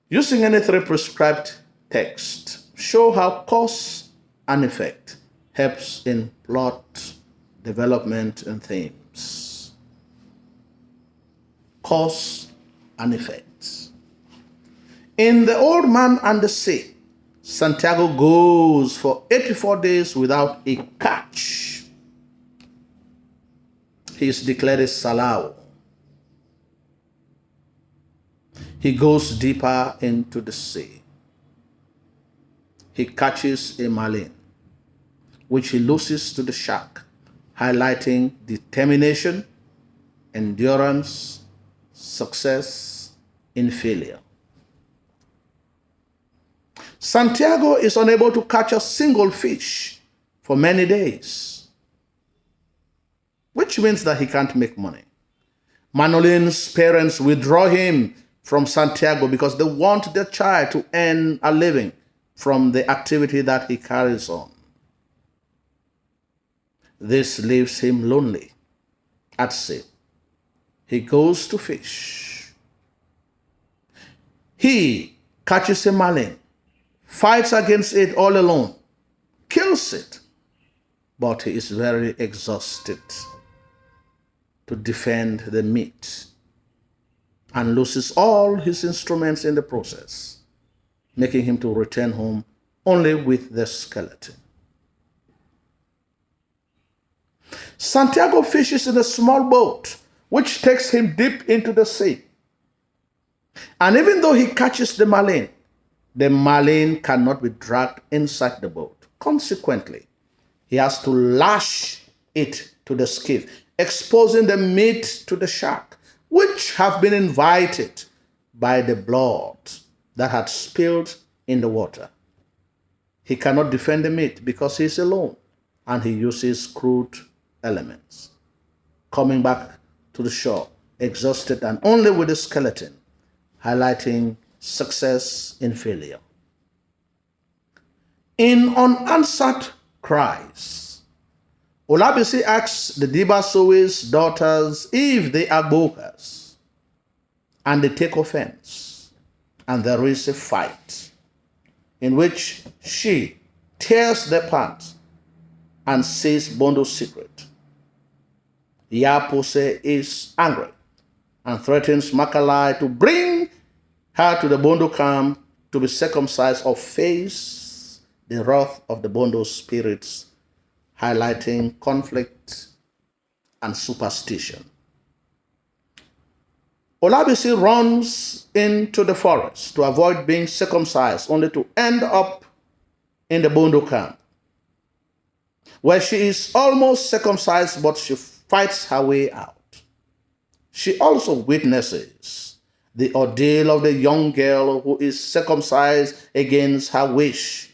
Using any three prescribed texts, show how cause and effect helps in plot development and themes. Cause and effects. In The Old Man and the Sea, Santiago goes for 84 days without a catch. He is declared a Salao. He goes deeper into the sea. He catches a marlin, which he loses to the shark, highlighting determination, endurance, success in failure. Santiago is unable to catch a single fish for many days, which means that he can't make money. Manolin's parents withdraw him from Santiago because they want their child to earn a living from the activity that he carries on. This leaves him lonely at sea. He goes to fish. He catches a marlin, fights against it all alone, kills it, but he is very exhausted to defend the meat and loses all his instruments in the process, making him to return home only with the skeleton. Santiago fishes in a small boat, which takes him deep into the sea. And even though he catches the marlin cannot be dragged inside the boat. Consequently, he has to lash it to the skiff, exposing the meat to the shark, which have been invited by the blood that had spilled in the water. He cannot defend the meat because he is alone, and he uses crude elements. Coming back to the shore, exhausted and only with a skeleton, highlighting success in failure. In Unanswered Cries, Olabisi asks the Dibasowe's daughters if they are bokas, and they take offense, and there is a fight in which she tears their pants and says Bondo's secret. Yapose is angry and threatens Makalai to bring her to the Bondo camp to be circumcised or face the wrath of the Bondo spirits, highlighting conflict and superstition. Olabisi runs into the forest to avoid being circumcised, only to end up in the Bondo camp, where she is almost circumcised, but she fights her way out. She also witnesses the ordeal of the young girl who is circumcised against her wish,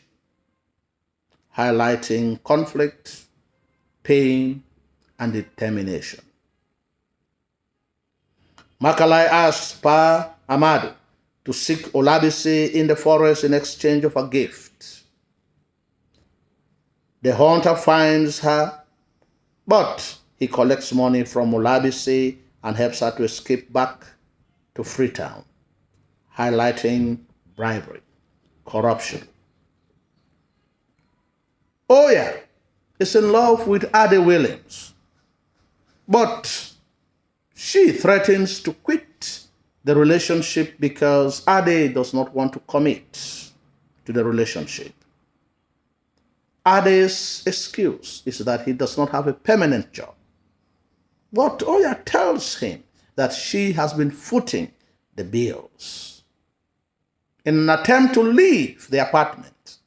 highlighting conflict, pain, and determination. Makalai asks Pa Amadu to seek Olabisi in the forest in exchange of a gift. The hunter finds her, but he collects money from Olabisi and helps her to escape back to Freetown, highlighting bribery, corruption. Oya is in love with Ade Williams, but she threatens to quit the relationship because Ade does not want to commit to the relationship. Ade's excuse is that he does not have a permanent job. But Oya tells him that she has been footing the bills. In an attempt to leave the apartment,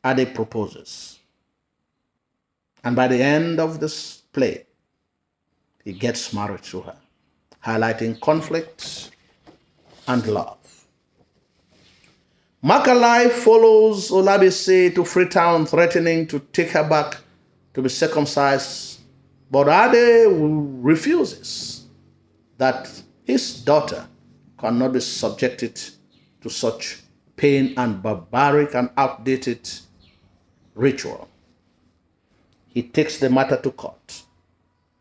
Ade proposes. And by the end of this play, he gets married to her, highlighting conflict and love. Makalai follows Olabisi to Freetown, threatening to take her back to be circumcised, but Ade refuses that his daughter cannot be subjected to such pain and barbaric and outdated ritual. He takes the matter to court,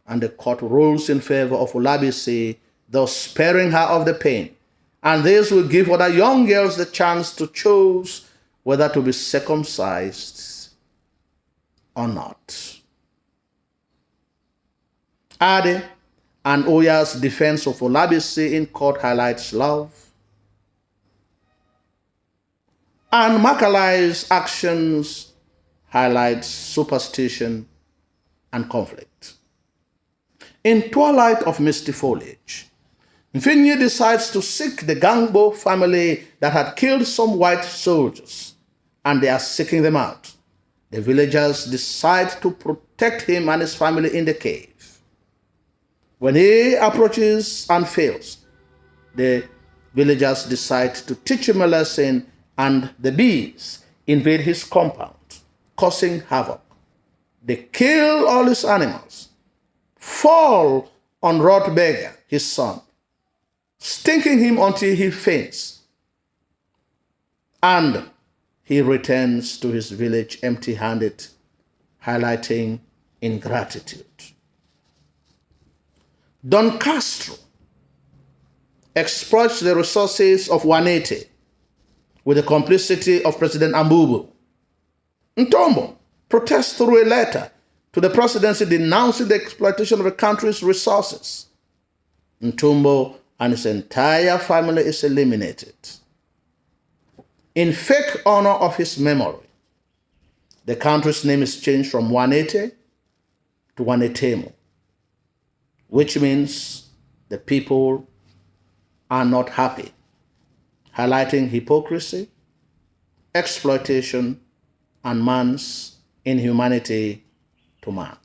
and the court rules in favor of Olabisi, thus sparing her of the pain And this will give other young girls the chance to choose whether to be circumcised or not. Ade and Oya's defense of Olabisi in court highlights love. And Makala's actions highlights superstition and conflict. In twilight of misty foliage, Mfinyi decides to seek the Gangbo family that had killed some white soldiers, and they are seeking them out. The villagers decide to protect him and his family in the cave. When he approaches and fails, the villagers decide to teach him a lesson, and the bees invade his compound, causing havoc. They kill all his animals, fall on Rotbega, his son, stinking him until he faints, and he returns to his village empty-handed, highlighting ingratitude. Don Castro exploits the resources of Wanete with the complicity of President Ambubu. Ntombo protests through a letter to the presidency denouncing the exploitation of the country's resources. Ntombo and his entire family is eliminated. In fake honor of his memory, the country's name is changed from Wanete to Wanetemo, which means the people are not happy, highlighting hypocrisy, exploitation, and man's inhumanity to man.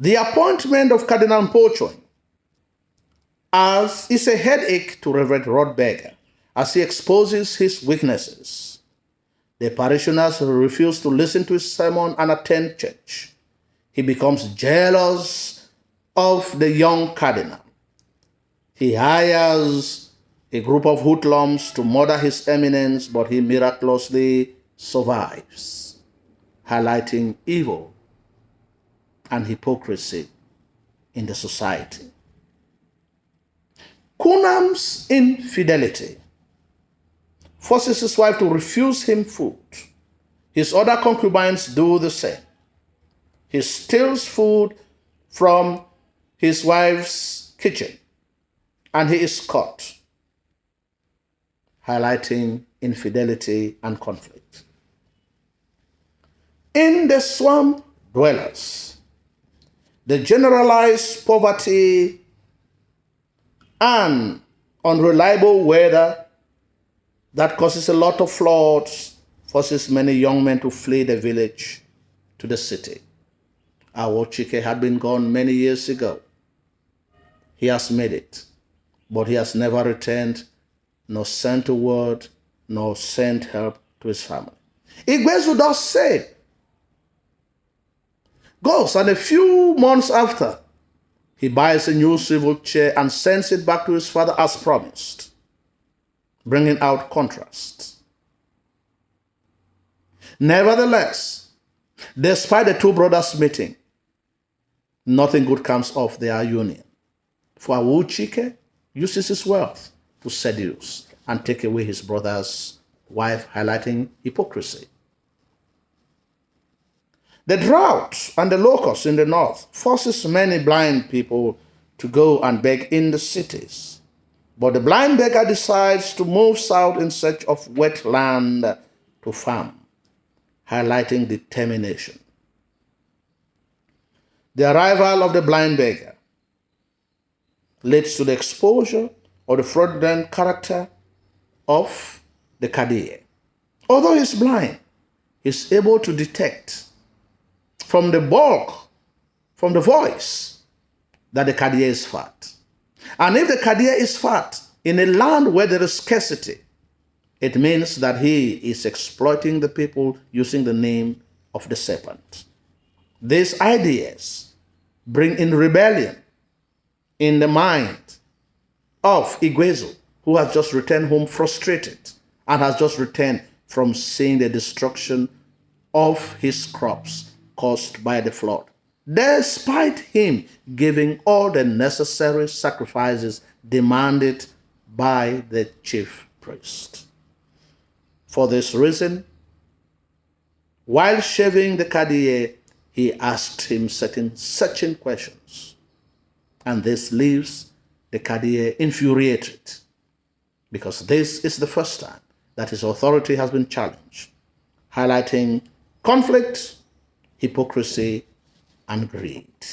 The appointment of Cardinal Mpochoin as is a headache to Reverend Rotbega as he exposes his weaknesses. The parishioners refuse to listen to his sermon and attend church. He becomes jealous of the young cardinal. He hires a group of hoodlums to murder his eminence, but he miraculously survives, highlighting evil and hypocrisy in the society. Kunam's infidelity forces his wife to refuse him food. His other concubines do the same. He steals food from his wife's kitchen, and he is caught, highlighting infidelity and conflict. In the swamp dwellers, the generalized poverty and unreliable weather that causes a lot of floods forces many young men to flee the village to the city. Our Chike had been gone many years ago. He has made it, but he has never returned, nor sent a word, nor sent help to his family. Igwezu does say, goes, and a few months after, he buys a new swivel chair and sends it back to his father as promised, bringing out contrast. Nevertheless, despite the two brothers meeting, nothing good comes of their union. For Awuchike uses his wealth to seduce and take away his brother's wife, highlighting hypocrisy. The drought and the locusts in the north forces many blind people to go and beg in the cities. But the blind beggar decides to move south in search of wet land to farm, highlighting determination. The arrival of the blind beggar leads to the exposure of the fraudulent character of the Kadir. Although he's blind, he's able to detect from the bulk, from the voice, that the Kadir is fat. And if the Kadir is fat in a land where there is scarcity, it means that he is exploiting the people using the name of the serpent. These ideas bring in rebellion in the mind of Igwezu, who has just returned home frustrated and has just returned from seeing the destruction of his crops caused by the flood, despite him giving all the necessary sacrifices demanded by the chief priest. For this reason, while shaving the Kadie, he asked him certain searching questions. And this leaves the Kadie infuriated, because this is the first time that his authority has been challenged, highlighting conflict, hypocrisy, and greed.